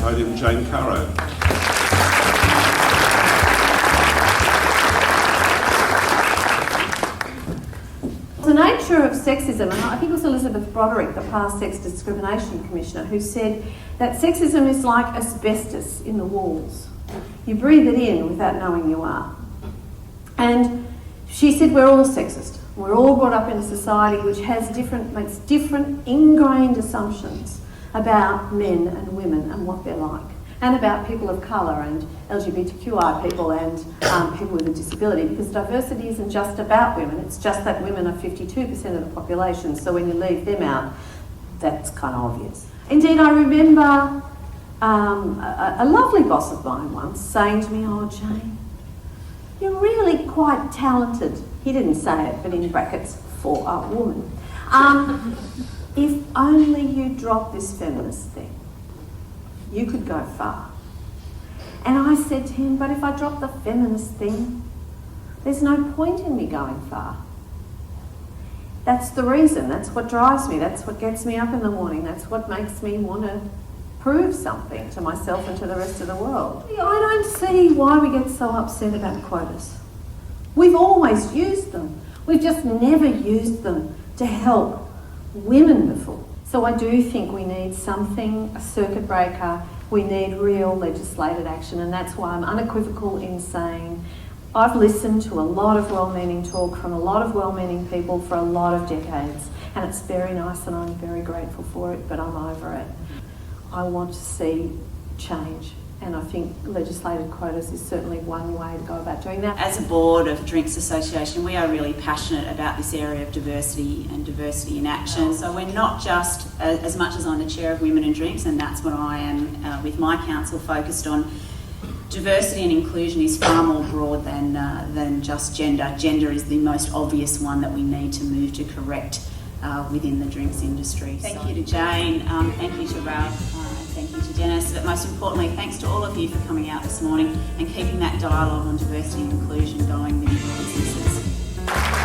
podium Jane Caro. The nature of sexism, and I think it was Elizabeth Broderick, the past Sex Discrimination Commissioner, who said that sexism is like asbestos in the walls. You breathe it in without knowing you are. And she said we're all sexist. We're all brought up in a society which makes different ingrained assumptions about men and women and what they're like, and about people of colour and LGBTQI people and people with a disability, because diversity isn't just about women, it's just that women are 52% of the population, so when you leave them out, that's kind of obvious. Indeed, I remember a lovely boss of mine once saying to me, "Oh, Jane, you're really quite talented." He didn't say it, but in brackets, for a woman. If only you drop this feminist thing, you could go far. And I said to him, but if I drop the feminist thing, there's no point in me going far. That's the reason, that's what drives me, that's what gets me up in the morning, that's what makes me want to prove something to myself and to the rest of the world. I don't see why we get so upset about quotas. We've always used them. We've just never used them to help women before. So I do think we need something, a circuit breaker. We need real legislated action, and that's why I'm unequivocal in saying I've listened to a lot of well-meaning talk from a lot of well-meaning people for a lot of decades, and it's very nice and I'm very grateful for it, but I'm over it. I want to see change. And I think legislated quotas is certainly one way to go about doing that. As a board of Drinks Association, we are really passionate about this area of diversity and diversity in action. So we're not just, as much as I'm the chair of Women in Drinks, and that's what I am with my council focused on, diversity and inclusion is far more broad than just gender. Gender is the most obvious one that we need to move to correct within the drinks industry. Thank you to Jane, thank you to Ralph. Thank you to Dennis, but most importantly, thanks to all of you for coming out this morning and keeping that dialogue on diversity and inclusion going with your businesses.